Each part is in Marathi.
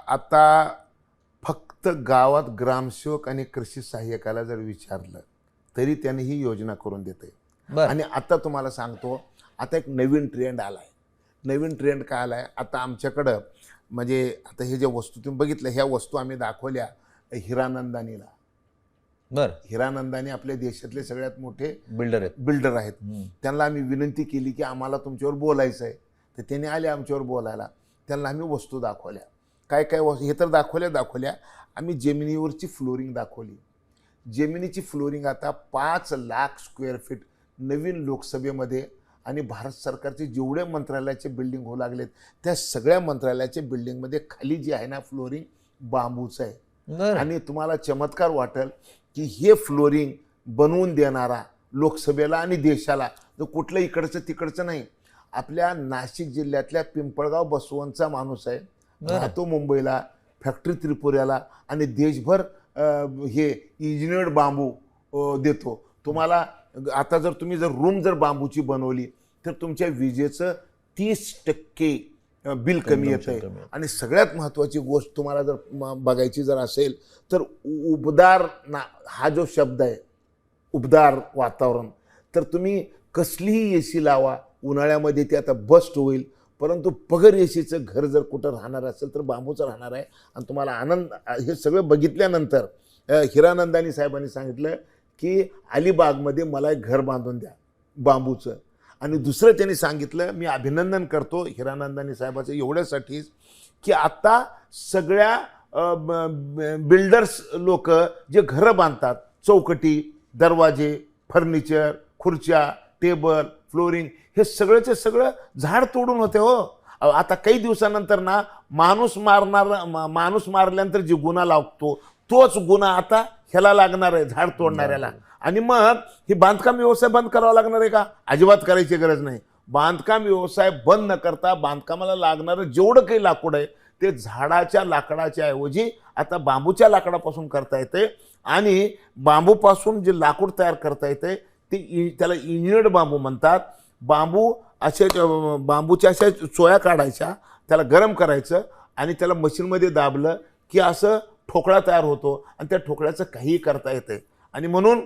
आता फक्त गावात ग्रामसेवक आणि कृषी सहाय्यकाला जर विचारलं तरी त्याने ही योजना करून देते. आणि आता तुम्हाला सांगतो, आता एक नवीन ट्रेंड आलाय. नवीन ट्रेंड काय आलाय आता आमच्याकडं, म्हणजे आता हे जे वस्तू तुम्ही बघितलं, ह्या वस्तू आम्ही दाखवल्या हिरानंदानीला. हिरानंदानी आपल्या देशातले सगळ्यात मोठे बिल्डर आहेत. त्यांना आम्ही विनंती केली की आम्हाला तुमच्यावर बोलायचं आहे, तर त्यांनी आले आमच्यावर बोलायला. त्यांना आम्ही वस्तू दाखवल्या. काय काय वस्तू हे तर दाखवल्या. आम्ही जेमिनीवरची फ्लोरिंग दाखवली. जेमिनीची फ्लोरिंग आता 5 लाख स्क्वेअर फीट नवीन लोकसभेमध्ये आणि भारत सरकारचे जेवढे मंत्रालयाचे बिल्डिंग होऊ लागलेत त्या सगळ्या मंत्रालयाच्या बिल्डिंगमध्ये खाली जी आहे ना फ्लोरिंग बांबूचं आहे. आणि तुम्हाला चमत्कार वाटेल की हे फ्लोरिंग बनवून देणारा लोकसभेला आणि देशाला कुठलं इकडचं तिकडचं नाही, आपल्या नाशिक जिल्ह्यातल्या पिंपळगाव बसवंतचा माणूस आहे. राहतो मुंबईला, फॅक्टरी त्रिपुऱ्याला आणि देशभर हे इंजिनियर्ड बांबू देतो तुम्हाला. आता जर तुम्ही जर रूम जर बांबूची बनवली तर तुमच्या विजेचं 30% बिल कमी येतं. आणि सगळ्यात महत्त्वाची गोष्ट तुम्हाला जर बघायची जर असेल तर उबदार हा जो शब्द आहे, उबदार वातावरण, तर तुम्ही कसलीही एसी लावा उन्हाळ्यामध्ये ते आता बस्ट होईल, परंतु पगर एसीचं घर जर कुठं राहणार असेल तर बांबूचं राहणार आहे. आणि तुम्हाला आनंद, हे सगळं बघितल्यानंतर हिरानंदानी साहेबांनी सांगितलं की अलिबागमध्ये मला एक घर बांधून द्या बांबूचं. आणि दुसरं त्यांनी सांगितलं, मी अभिनंदन करतो हिरानंदानी साहेबाचं एवढ्यासाठीच की आता सगळ्या बिल्डर्स लोक जे घरं बांधतात, चौकटी, दरवाजे, फर्निचर, खुर्च्या, टेबल, फ्लोरिंग, हे सगळंचे सगळं झाड तोडून होते हो. आता काही दिवसानंतर ना माणूस मारल्यानंतर जे गुन्हा लागतो तोच गुन्हा आता ह्याला लागणार आहे, झाड तोडणाऱ्याला. आणि मग हे बांधकाम व्यवसाय बंद करावा लागणार आहे का? अजिबात करायची गरज नाही. बांधकाम व्यवसाय बंद न करता बांधकामाला लागणारं जेवढं काही लाकूड आहे ते झाडाच्या लाकडाच्या ऐवजी आता बांबूच्या लाकडापासून करता येते. आणि बांबूपासून जे लाकूड तयार करता येते ते त्याला इंजिनियर्ड बांबू म्हणतात. बांबूच्या अशा चोया काढायच्या, त्याला गरम करायचं आणि त्याला मशीनमध्ये दाबलं की असं ठोकळा तयार होतो आणि त्या ठोकळ्याचं काहीही करता येते. आणि म्हणून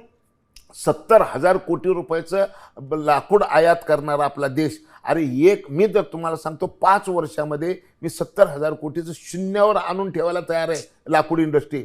70,000 कोटी रुपयाचं लाकूड आयात करणारा आपला देश. अरे मी जर तुम्हाला सांगतो 5 वर्षामध्ये मी 70,000 कोटीचं शून्यावर आणून ठेवायला तयार आहे लाकूड इंडस्ट्री.